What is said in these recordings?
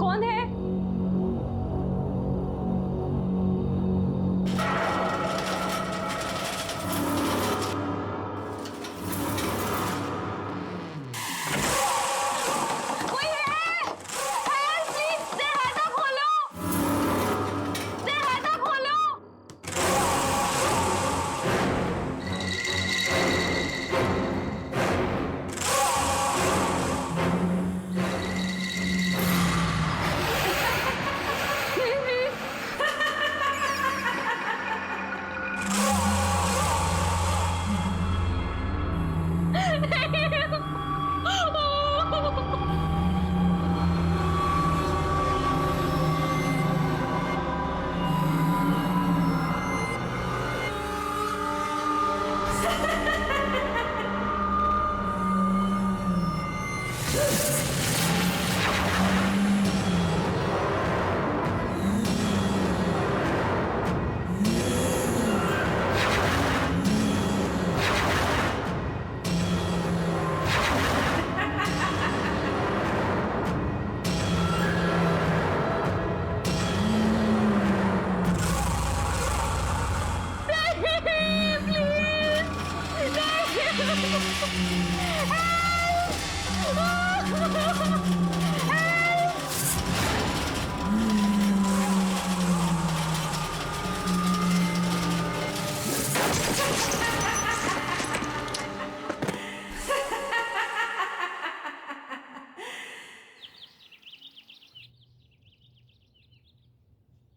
कौन है? कोई है? Help, please! दरवाजा खोलो! दरवाजा खोलो!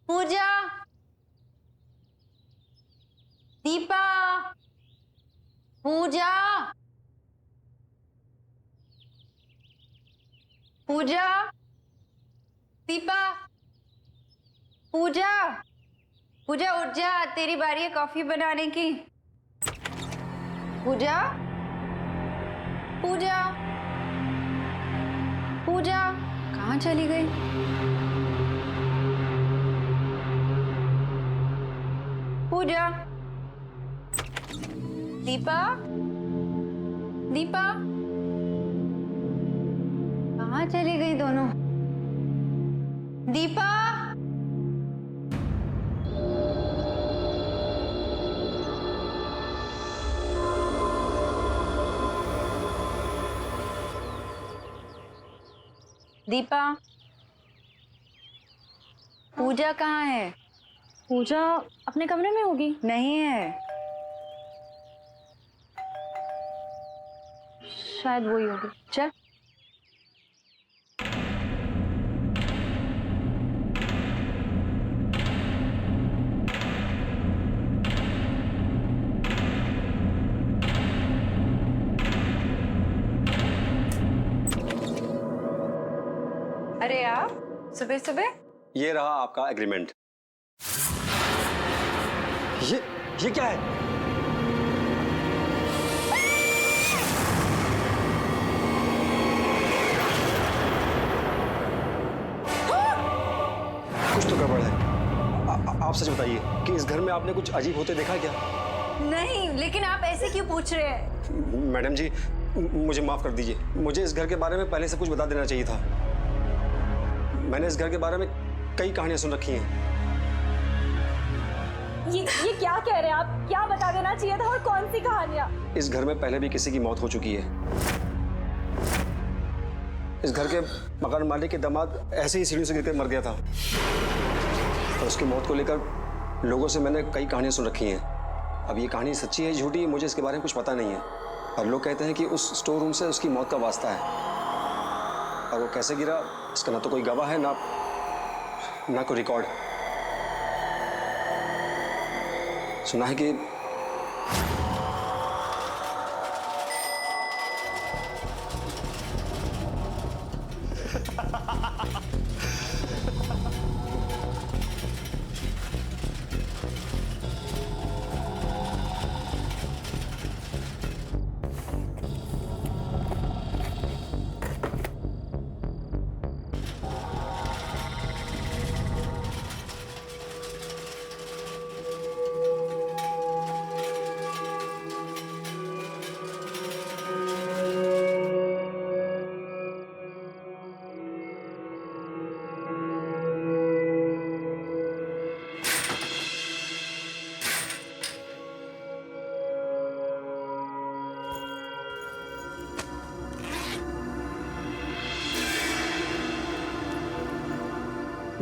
पूजा, दीपा, पूजा, पूजा, दीपा, पूजा, पूजा उठ जा, तेरी बारी है कॉफी बनाने की। पूजा, पूजा, पूजा, कहाँ चली गई? पूजा, दीपा, दीपा, कहाँ चली गई दोनों? दीपा, दीपा, पूजा कहाँ है? पूजा अपने कमरे में होगी। नहीं है, शायद वही होगी। चल। अरे आप सुबह सुबह? ये रहा आपका एग्रीमेंट। ये क्या है? कुछ तो गड़बड़ है। आप सच बताइए कि इस घर में आपने कुछ अजीब होते देखा क्या? नहीं, लेकिन आप ऐसे क्यों पूछ रहे हैं? मैडम जी, मुझे माफ कर दीजिए। मुझे इस घर के बारे में पहले से कुछ बता देना चाहिए था। मैंने इस घर के बारे में कई कहानियां सुन रखी हैं। ये क्या कह रहे हैं आप? क्या बता देना चाहिए था और कौन सी कहानियां? इस घर में पहले भी किसी की मौत हो चुकी है। इस घर के मकान मालिक के दामाद ऐसे ही सीढ़ियों से गिरकर मर गया था और उसकी मौत को लेकर लोगों से मैंने कई कहानियां सुन रखी हैं। अब ये कहानी सच्ची है झूठी, मुझे इसके बारे में कुछ पता नहीं है। और लोग कहते हैं कि उस स्टोर रूम से उसकी मौत का वास्ता है। और वो कैसे गिरा इसका ना तो कोई गवाह है ना कोई रिकॉर्ड। सुना है कि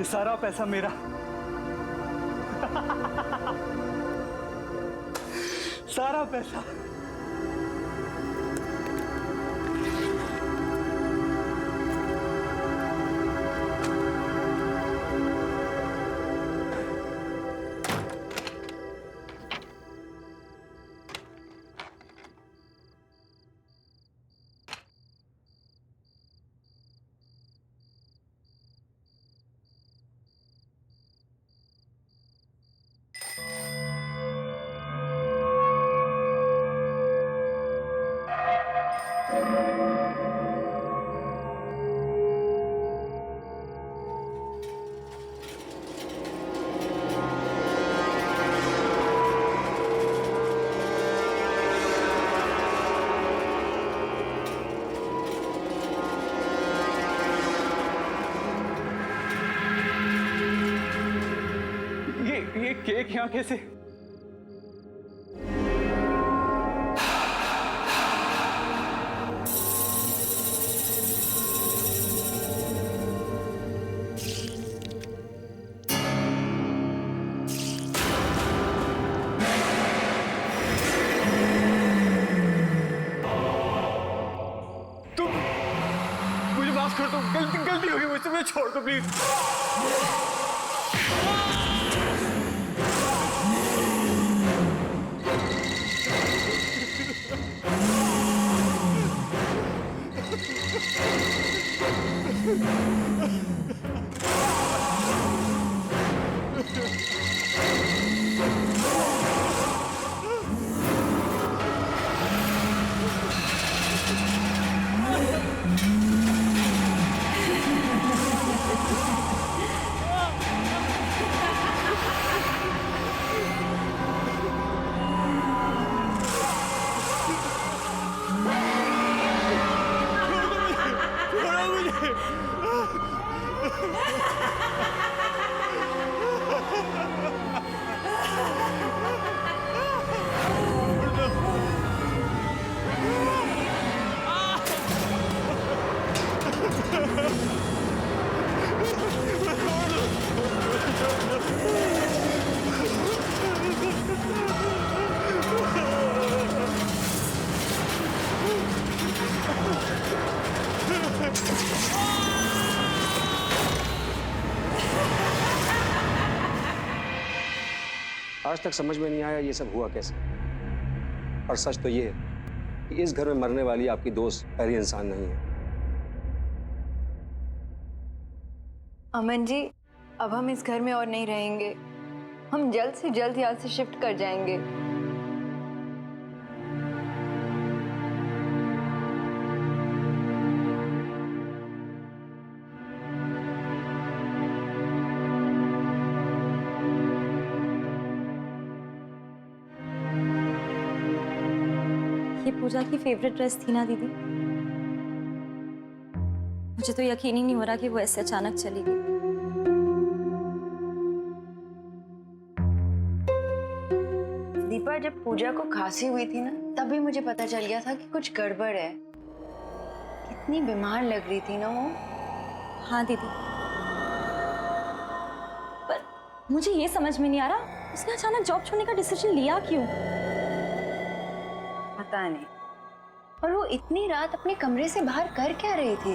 ये सारा पैसा मेरा। सारा पैसा। ये केक यहाँ कैसे? तुम मुझे माफ कर दो, गलती हो गई मुझसे, मुझे छोड़ दो प्लीज। आज तक समझ में नहीं आया ये सब हुआ कैसे। और सच तो ये है कि इस घर में मरने वाली आपकी दोस्त पहली इंसान नहीं है। अमन जी, अब हम इस घर में और नहीं रहेंगे। हम जल्द से जल्द यहाँ से शिफ्ट कर जाएंगे। ये पूजा की फेवरेट ड्रेस थी ना दीदी? मुझे तो यकीन ही नहीं हो रहा कि वो ऐसे अचानक चली गई। दीपा, जब पूजा को खांसी हुई थी ना, तभी मुझे पता चल गया था कि कुछ गड़बड़ है। कितनी बीमार लग रही थी ना वो। हाँ दीदी, पर मुझे ये समझ में नहीं आ रहा उसने अचानक जॉब छोड़ने का डिसीजन लिया क्यों? पता नहीं। और वो इतनी रात अपने कमरे से बाहर कर क्या रही थी?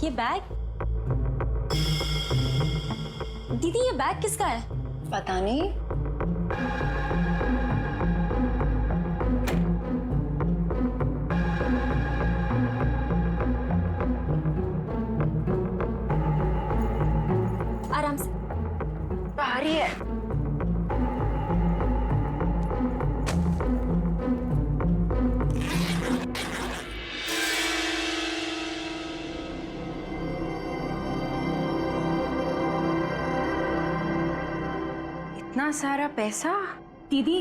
ये बैग? दीदी, ये बैग किसका है? पता नहीं। आराम से। भारी है। इतना सारा पैसा? दीदी,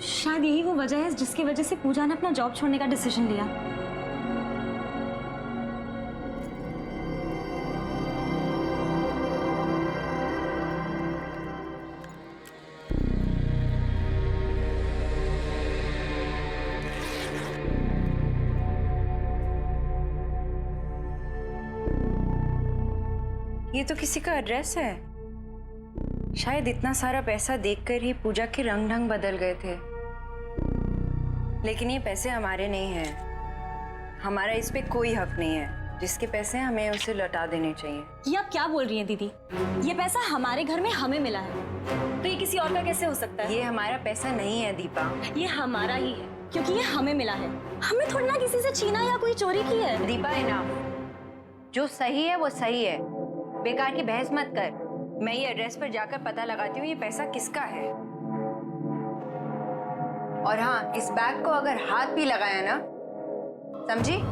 शायद यही वो वजह है जिसकी वजह से पूजा ने अपना जॉब छोड़ने का डिसीजन लिया। ये तो किसी का एड्रेस है। शायद इतना सारा पैसा देखकर ही पूजा के रंग ढंग बदल गए थे। लेकिन ये पैसे हमारे नहीं हैं। हमारा इस पे कोई हक नहीं है। जिसके पैसे हैं हमें उसे लौटा देने चाहिए। ये आप क्या बोल रही हैं दीदी? ये पैसा हमारे घर में हमें मिला है, तो ये किसी और का कैसे हो सकता है? ये हमारा पैसा नहीं है दीपा। ये हमारा ही है, क्योंकि ये हमें मिला है। हमने थोड़ी ना किसी से छीना या कोई चोरी की है। दीपा इनाम, जो सही है वो सही है। बेकार की बहस मत कर। मैं ये एड्रेस पर जाकर पता लगाती हूँ ये पैसा किसका है। और हाँ, इस बैग को अगर हाथ भी लगाया ना, समझी?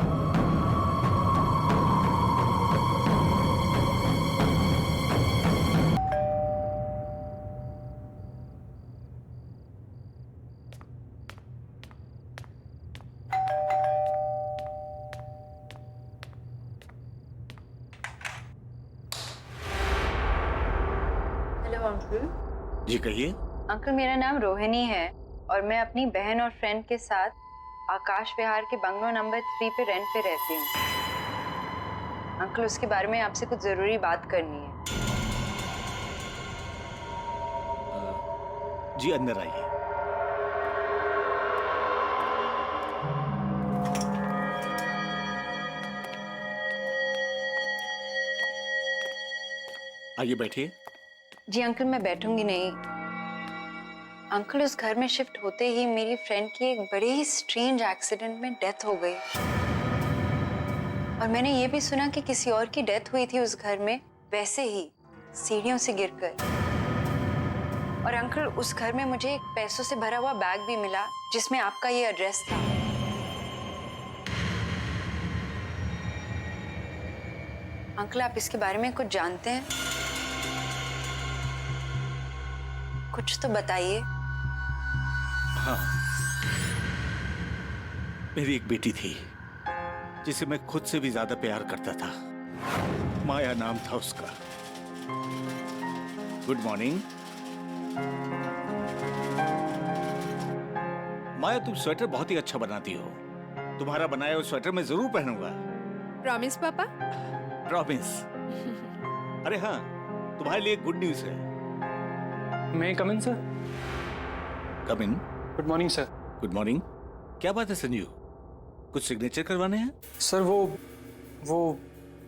Hello uncle. जी कहिए। अंकल, मेरा नाम रोहिणी है और मैं अपनी बहन और फ्रेंड के साथ आकाश विहार के बंगलो नंबर 3 पे रेंट पे रहती हूँ। अंकल, उसके बारे में आपसे कुछ जरूरी बात करनी है। जी अंदर आइए। आइए बैठिए। जी अंकल, मैं बैठूंगी नहीं। अंकल, उस घर में शिफ्ट होते ही मेरी फ्रेंड की एक बड़े ही स्ट्रेंज एक्सीडेंट में डेथ हो गई। और मैंने ये भी सुना कि किसी और की डेथ हुई थी उस घर में, वैसे ही सीढ़ियों से गिरकर। और अंकल, उस घर में मुझे एक पैसों से भरा हुआ बैग भी मिला जिसमें आपका ये एड्रेस था। अंकल, आप इसके बारे में कुछ जानते हैं? कुछ तो बताइए। हाँ, मेरी एक बेटी थी जिसे मैं खुद से भी ज्यादा प्यार करता था। माया नाम था उसका। Good morning. माया, तुम स्वेटर बहुत ही अच्छा बनाती हो। तुम्हारा बनाया हुआ स्वेटर मैं जरूर पहनूंगा। प्रॉमिस पापा? प्रॉमिस। अरे हाँ, तुम्हारे लिए गुड न्यूज है। मैं come in sir? Come in. Good morning sir. Good morning. क्या बात है संजीव, कुछ सिग्नेचर करवाने हैं? सर वो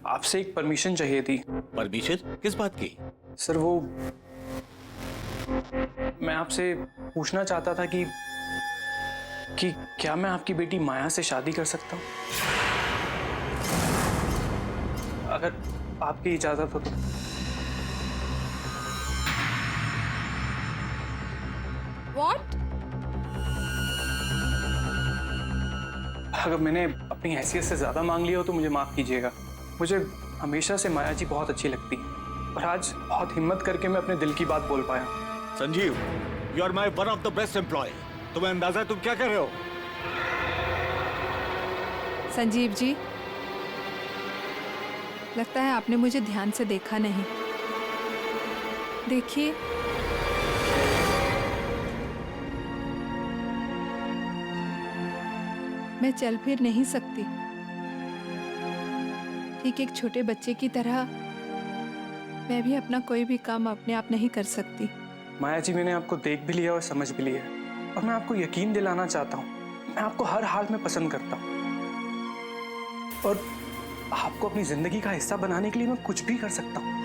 आपसे एक परमिशन चाहिए थी। परमिशन किस बात की? सर मैं आपसे पूछना चाहता था कि क्या मैं आपकी बेटी माया से शादी कर सकता हूँ, अगर आपकी इजाजत हो तो। What? अगर मैंने अपनी हैसियत से ज्यादा मांग लिया हो तो मुझे माफ कीजिएगा। मुझे हमेशा से माया जी बहुत अच्छी लगती है और आज बहुत हिम्मत करके मैं अपने दिल की बात बोल पाया। Sanjeev, you are my one of the best employee. तुम्हें अंदाजा है तुम क्या कर रहे हो? संजीव जी, लगता है आपने मुझे ध्यान से देखा नहीं। देखिए, मैं चल फिर नहीं सकती। ठीक एक छोटे बच्चे की तरह मैं भी अपना कोई भी काम अपने आप नहीं कर सकती। माया जी, मैंने आपको देख भी लिया और समझ भी लिया और मैं आपको यकीन दिलाना चाहता हूँ, मैं आपको हर हाल में पसंद करता हूँ और आपको अपनी जिंदगी का हिस्सा बनाने के लिए मैं कुछ भी कर सकता हूँ।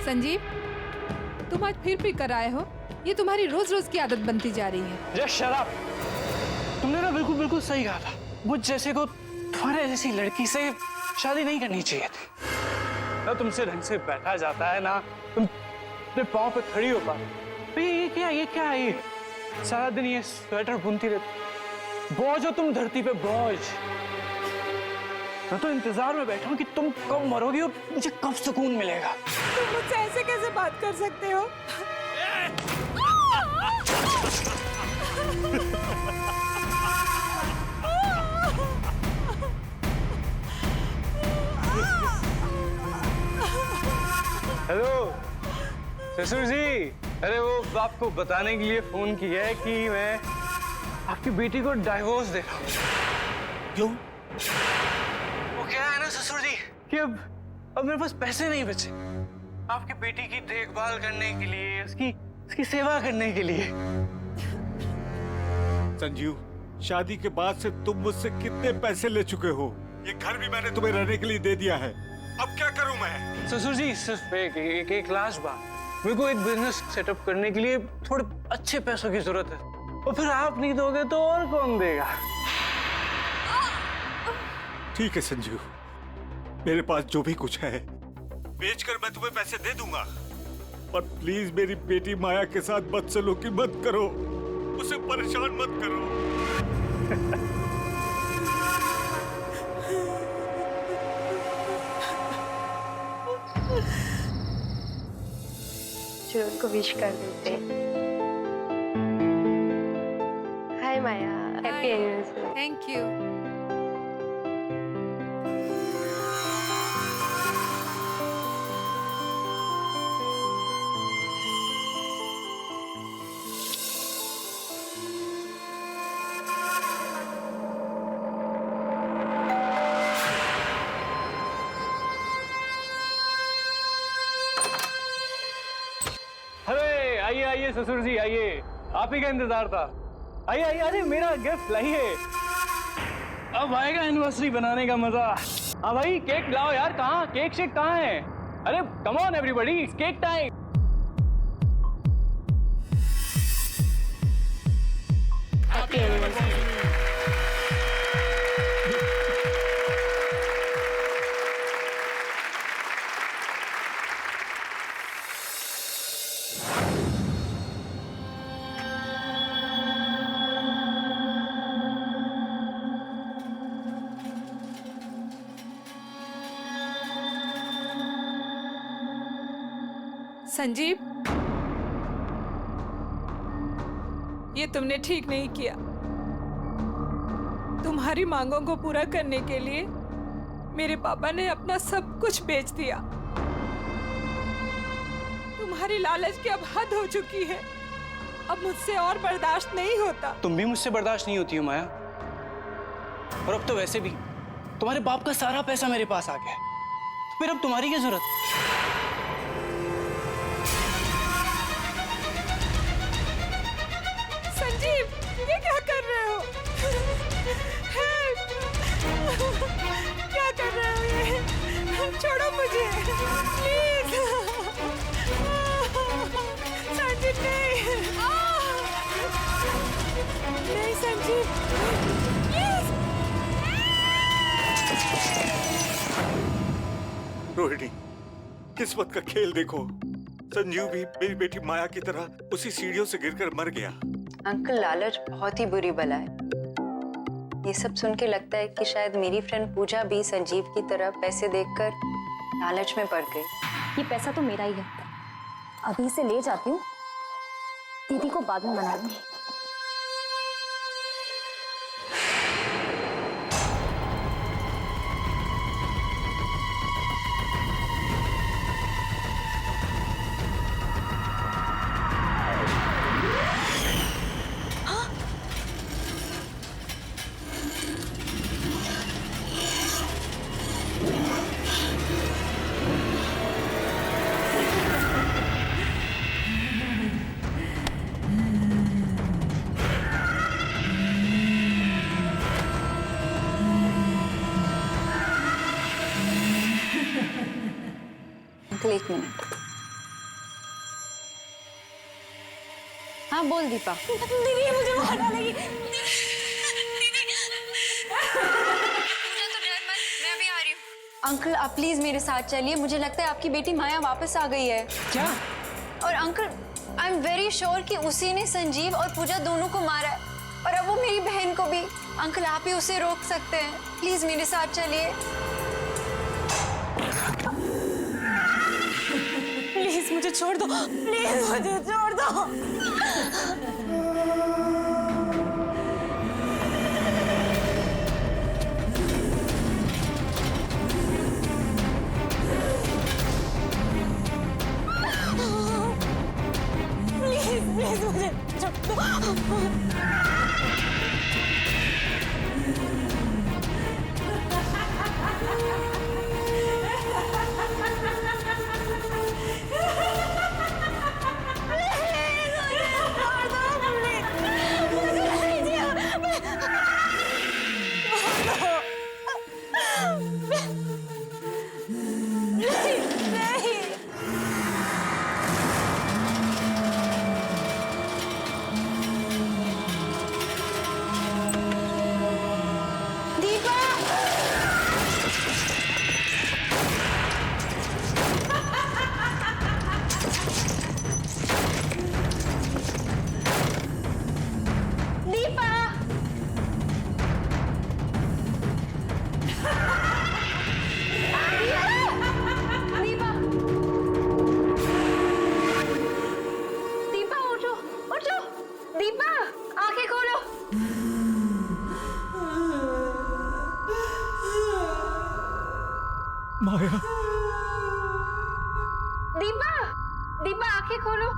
संजीव, तुम आज फिर पी कर आए हो। ये तुम्हारी रोज रोज की आदत बनती जा रही है। ये शराब, तुमने ना बिल्कुल सही कहा था। मुझ जैसे को तुम्हारे जैसी लड़की से शादी नहीं करनी चाहिए थी। ना तुमसे ढंग से बैठा जाता है, ना तुम अपने पाँव पे खड़ी हो पाती। ये क्या है? ये सारा दिन ये स्वेटर बुनती रहती। बोझ हो तुम धरती पे, बोझ। मैं तो इंतजार में बैठा हूँ कि तुम कब मरोगी और मुझे कब सुकून मिलेगा। तुम मुझसे ऐसे कैसे बात कर सकते हो? हेलो ससुर जी, अरे वो आपको बताने के लिए फोन किया है कि मैं आपकी बेटी को डाइवोर्स दे रहा हूँ। क्यों? वो क्या है ना ससुर जी कि अब मेरे पास पैसे नहीं बचे आपकी बेटी की देखभाल करने के लिए, उसकी सेवा करने के लिए। संजीव, शादी के बाद से तुम मुझसे कितने पैसे ले चुके हो? ये घर भी मैंने तुम्हें रहने के लिए दे दिया है, अब क्या करूं मैं? ससुर जी सिर्फ एक लास्ट बात, मेरे को एक बिजनेस सेटअप करने के लिए थोड़े अच्छे पैसों की जरूरत है, और फिर आप नहीं दोगे तो और कौन देगा? ठीक है संजीव, मेरे पास जो भी कुछ है बेचकर मैं तुम्हें पैसे दे दूंगा, पर प्लीज मेरी बेटी माया के साथ बदसलूकी मत करो, उसे परेशान मत करो। चलो उनको विश कर देते हैं। हाय माया, हैप्पी एनिवर्सरी। Thank you. अरे आइए आइए ससुर जी आइए, आप ही का इंतजार था। आइए आइए, अरे मेरा गिफ्ट लाइए, अब आएगा एनिवर्सरी बनाने का मजा। हाँ भाई केक लाओ यार, कहाँ केक शेक कहाँ है? अरे come on everybody, it's cake time. Happy anniversary. Sanjeev, ये तुमने ठीक नहीं किया। तुम्हारी मांगों को पूरा करने के लिए मेरे पापा ने अपना सब कुछ बेच दिया। तुम्हारी लालच की अब हद हो चुकी है, अब मुझसे और बर्दाश्त नहीं होता। तुम भी मुझसे बर्दाश्त नहीं होती हो माया, और अब तो वैसे भी तुम्हारे बाप का सारा पैसा मेरे पास आ गया है, तो फिर अब तुम्हारी क्या जरूरत? संजीव, ये क्या कर रहे हो? Help! क्या कर रहे हो ये? छोड़ो मुझे, प्लीज। संजीव नहीं, नहीं संजीव, प्लीज। रोहिणी, किस्मत का खेल देखो, संजीव भी मेरी बेटी माया की तरह उसी सीढ़ियों से गिरकर मर गया। अंकल, लालच बहुत ही बुरी बला है। ये सब सुन के लगता है कि शायद मेरी फ्रेंड पूजा भी संजीव की तरह पैसे देखकर लालच में पड़ गई। ये पैसा तो मेरा ही है, अभी से ले जाती हूँ, दीदी को बाद में मना दूंगी। अंकल एक मिनट। हाँ बोल दीपा। दीदी मुझे मार डालेगी। अंकल आप प्लीज मेरे साथ चलिए, मुझे लगता है आपकी बेटी माया वापस आ गई है। क्या? और uncle I am very sure कि उसी ने संजीव और पूजा दोनों को मारा है, और अब वो मेरी बहन को भी। अंकल आप ही उसे रोक सकते हैं, प्लीज मेरे साथ चलिए। प्लीज मुझे छोड़ दो, प्लीज मुझे छोड़ दो। प्लीज प्लीज मुझे छोड़ दो। माया, दीपा, दीपा आंखें खोलो।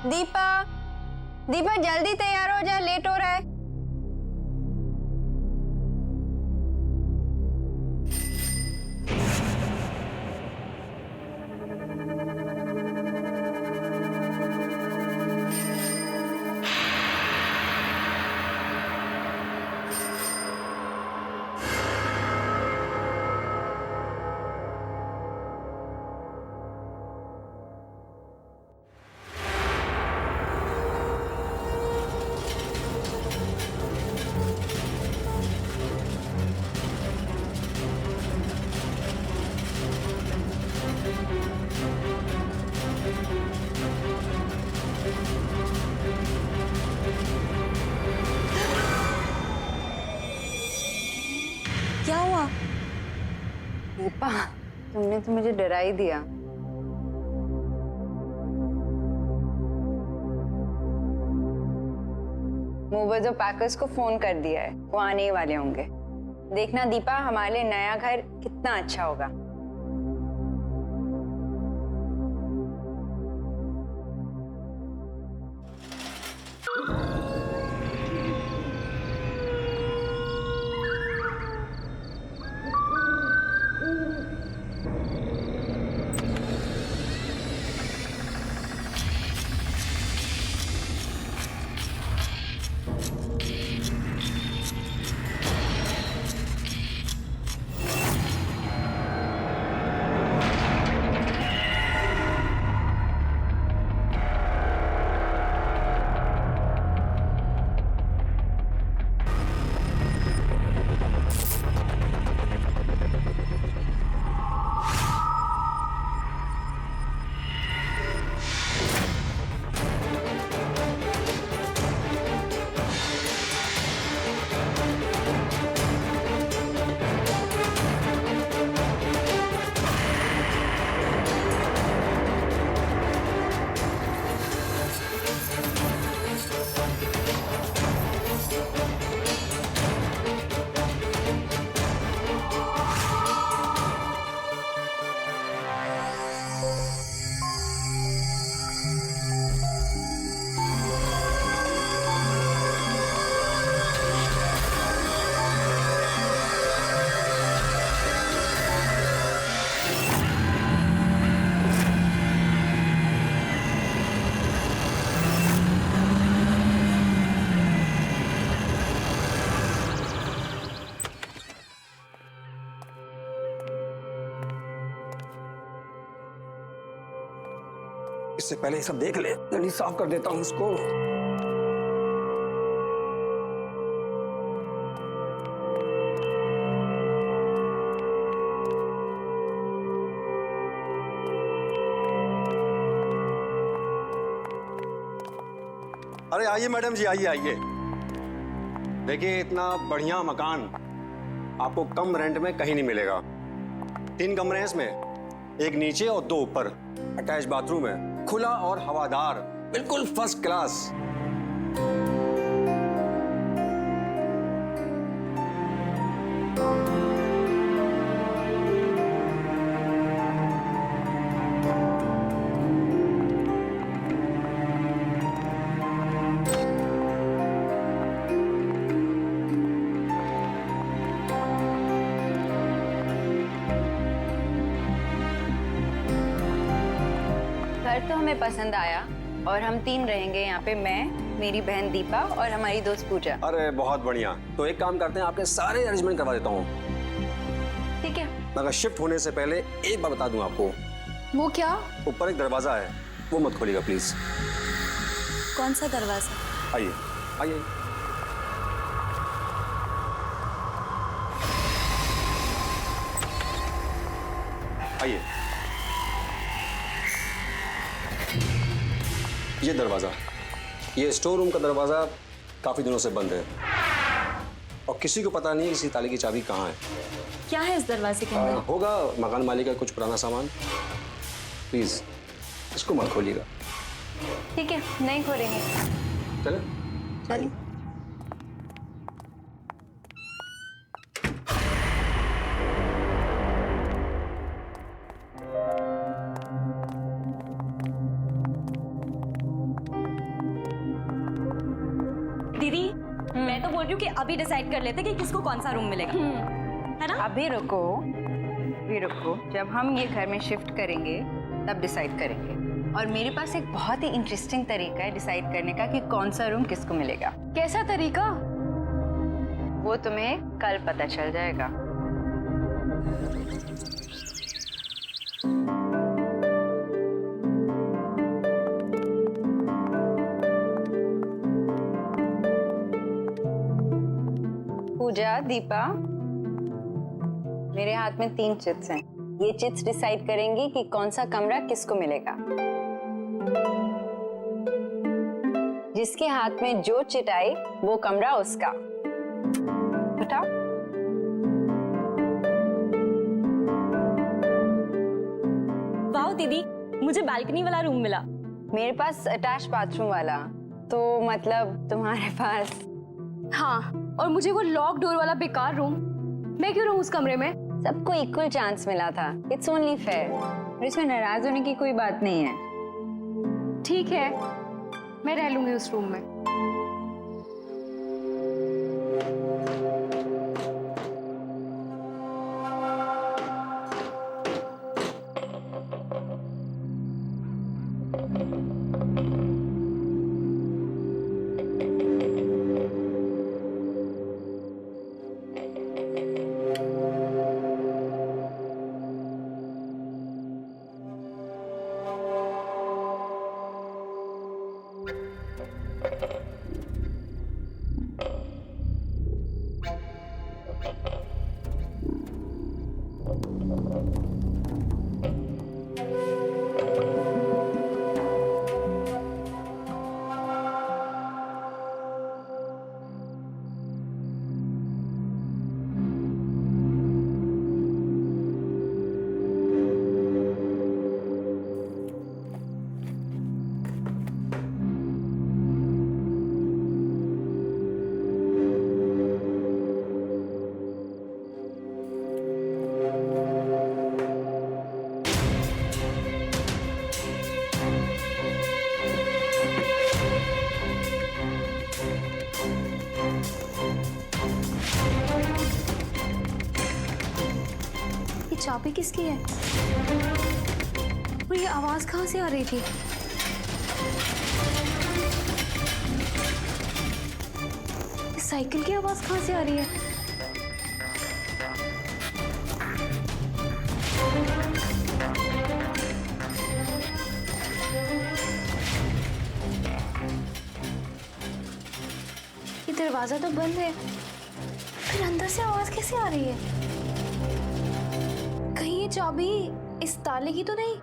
दीपा, दीपा जल्दी तैयार हो जा, लेट हो रहा है। क्या हुआ? दीपा, तुमने तो मुझे डरा ही दिया। मूवर्स और पैकर्स को फोन कर दिया है, वो आने ही वाले होंगे। देखना दीपा, हमारे लिए नया घर कितना अच्छा होगा। इससे पहले ये सब देख ले, जल्दी साफ कर देता हूँ इसको। अरे आइए मैडम जी, आइए आइए। देखिए इतना बढ़िया मकान आपको कम रेंट में कहीं नहीं मिलेगा। 3 कमरे हैं इसमें, एक नीचे और 2 ऊपर। अटैच बाथरूम है, खुला और हवादार, बिल्कुल फर्स्ट क्लास। घर तो हमें पसंद आया और हम 3 रहेंगे यहाँ पे, मैं, मेरी बहन दीपा और हमारी दोस्त पूजा। अरे बहुत बढ़िया। तो एक काम करते हैं, आपके सारे अरेंजमेंट करवा देता हूँ। ठीक है। मगर शिफ्ट होने से पहले एक बात बता दूं आपको। वो क्या? ऊपर एक दरवाजा है, वो मत खोलिएगा प्लीज। कौन सा दरवाजा? आइए आइए। आइए, ये दरवाजा, ये स्टोर रूम का दरवाजा काफी दिनों से बंद है और किसी को पता नहीं इसी ताले की चाबी कहाँ है। क्या है इस दरवाजे के अंदर? होगा मकान मालिक का कुछ पुराना सामान। प्लीज इसको मत खोलिएगा। ठीक है, नहीं खोलेंगे। चले चलिए। दीदी, मैं तो बोल रही हूँ कि अभी डिसाइड कर लेते कि किसको कौन सा रूम मिलेगा, है ना? अभी रुको, अभी रुको। जब हम ये घर में शिफ्ट करेंगे तब डिसाइड करेंगे। और मेरे पास एक बहुत ही इंटरेस्टिंग तरीका है डिसाइड करने का कि कौन सा रूम किसको मिलेगा। कैसा तरीका? वो तुम्हें कल पता चल जाएगा। पूजा, दीपा, मेरे हाथ में 3 चिट्स हैं। ये चिट्स डिसाइड करेंगी कि कौन सा कमरा किसको मिलेगा। जिसके हाथ में जो चिट आई वो कमरा उसका। उठाओ। वाह दीदी, मुझे बालकनी वाला रूम मिला। मेरे पास अटैच बाथरूम वाला, तो मतलब तुम्हारे पास। हाँ, और मुझे वो लॉक डोर वाला बेकार रूम। मैं क्यों रहूं उस कमरे में? सबको इक्वल चांस मिला था। It's only fair. और इसमें नाराज होने की कोई बात नहीं है। ठीक है, मैं रह लूंगी उस रूम में। चाबी किसकी है? और ये आवाज कहाँ से आ रही थी? इस साइकिल की आवाज कहाँ से आ रही है? दरवाजा तो बंद है, फिर अंदर से आवाज कैसे आ रही है? कहीं ये चाबी इस ताले की तो नहीं?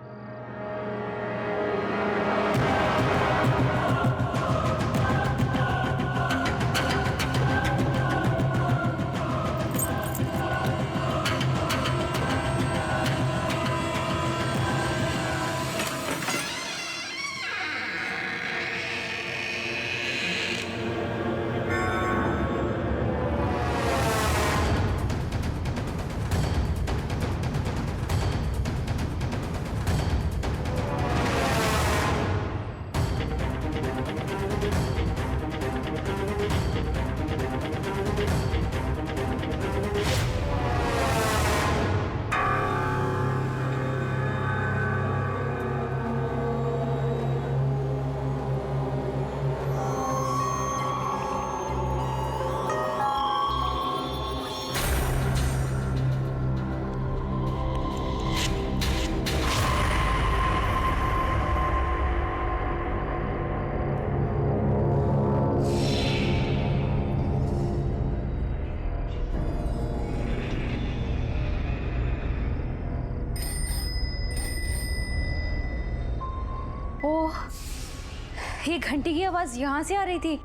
ओह, ये घंटी की आवाज यहाँ से आ रही थी।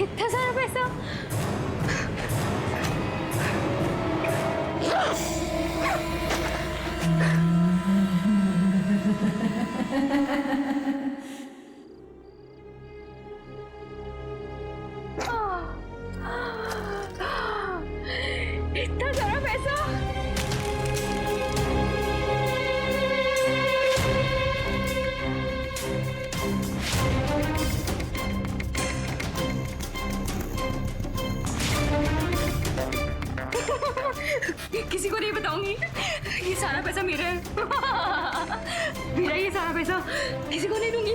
इतना सारा पैसा? इतना सारा पैसा? किसी को नहीं बताऊंगी, ये सारा पैसा मेरा है। मेरा ये सारा पैसा किसी को नहीं दूंगी,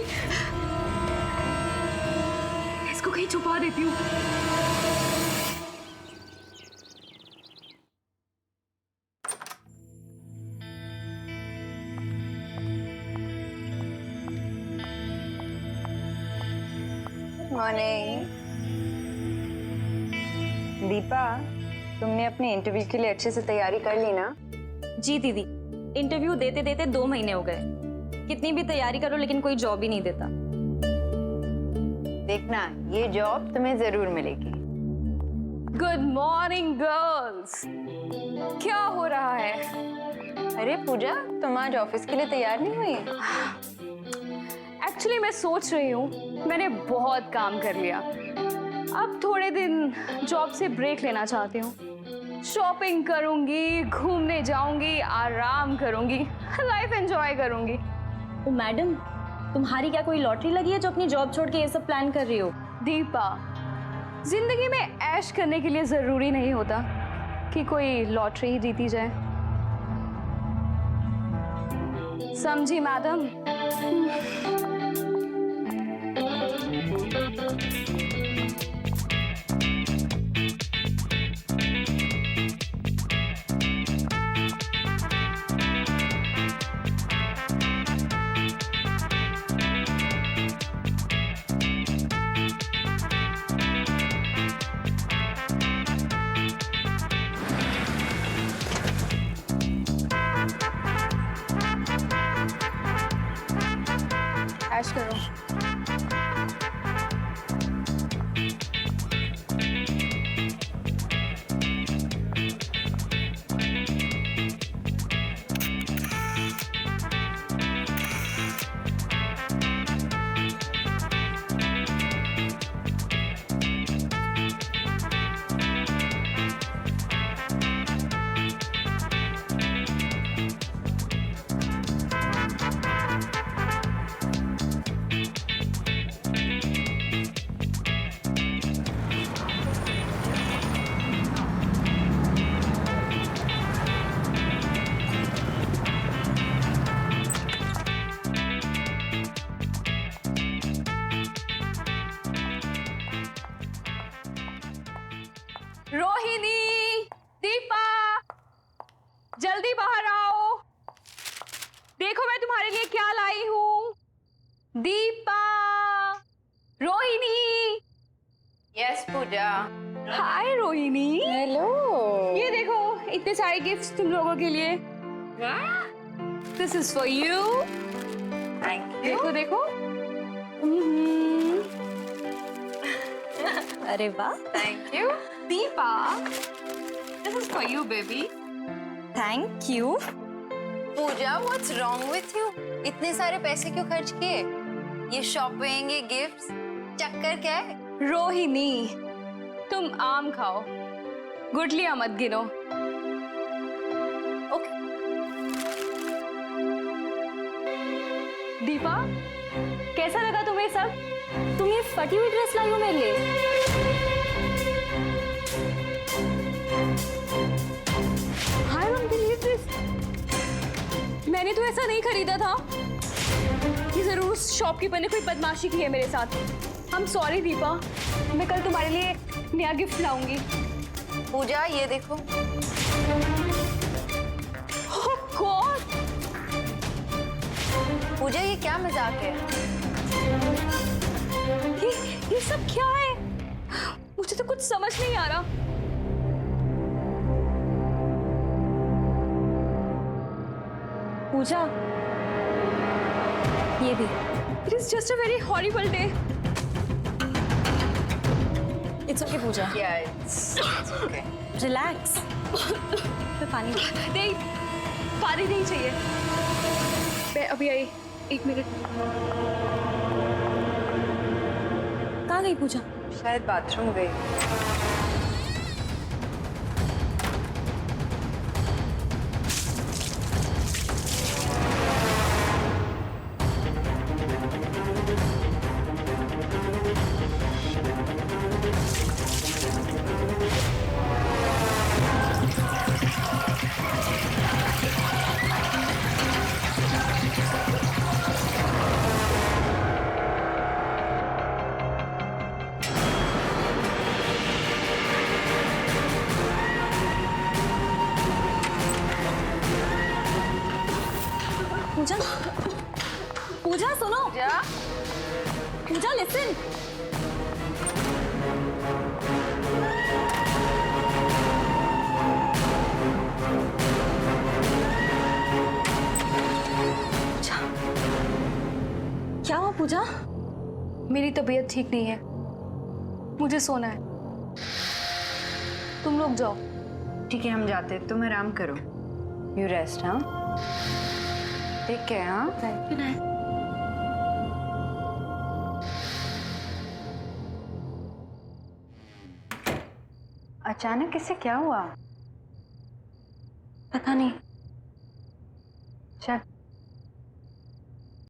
इसको कहीं छुपा देती हूँ। मॉर्निंग दीपा, तुमने अपने इंटरव्यू के लिए अच्छे से तैयारी कर ली ना? जी दीदी, इंटरव्यू देते देते 2 महीने हो गए। कितनी भी तैयारी करो लेकिन कोई जॉब ही नहीं देता। देखना, ये जॉब तुम्हें जरूर मिलेगी। गुड मॉर्निंग गर्ल्स, क्या हो रहा है? अरे पूजा, तुम आज ऑफिस के लिए तैयार नहीं हुई? एक्चुअली मैं सोच रही हूँ, मैंने बहुत काम कर लिया, अब थोड़े दिन जॉब से ब्रेक लेना चाहती हूँ। शॉपिंग करूंगी, घूमने जाऊंगी, आराम करूंगी, लाइफ एंजॉय करूंगी। ओ मैडम, तुम्हारी क्या कोई लॉटरी लगी है जो अपनी जॉब छोड़ के ये सब प्लान कर रही हो? दीपा, जिंदगी में ऐश करने के लिए जरूरी नहीं होता कि कोई लॉटरी ही जीती जाए, समझी मैडम? ऐश करो। Deepa, Rohini. Yes Pooja. Hi Rohini. Hello. ये देखो इतने सारे गिफ्ट्स तुम लोगों के लिए। This is for you. Thank you. देखो देखो। अरे वाह, thank you. Deepa, this is for you baby. Thank you. Pooja what's wrong with you? इतने सारे पैसे क्यों खर्च किए? ये शॉपिंग, ये गिफ्ट्स, चक्कर क्या है? रोहिणी, तुम आम खाओ, गुठलियां मत गिनो। ओके। दीपा, कैसा लगा तुम्हें सब? तुम ये फटी हुई ड्रेस लाई हो मेरे लिए? I don't believe this. मैंने तो ऐसा नहीं खरीदा था। ये जरूर उस शॉपकीपर ने कोई बदमाशी की है मेरे साथ। I'm sorry दीपा, मैं कल तुम्हारे लिए नया गिफ्ट लाऊंगी। पूजा ये देखो। Oh God! पूजा ये क्या मजाक है? ये सब क्या है? मुझे तो कुछ समझ नहीं आ रहा। पूजा, ये भी। It is just a very horrible day. It's okay Pooja, Yeah, it's okay. Relax. फिर पानी। नहीं, पानी नहीं चाहिए। मैं अभी आई, 1 मिनट। कहाँ गई पूजा? शायद बाथरूम गई। पूजा, पूजा सुनो। पूजा, पूजा लिसन। क्या हुआ पूजा? मेरी तबीयत ठीक नहीं है, मुझे सोना है। तुम लोग जाओ। ठीक है हम जाते हैं, तुम आराम करो। You rest. हाँ ठीक है। हाँ अचानक इसे क्या हुआ? पता नहीं। चल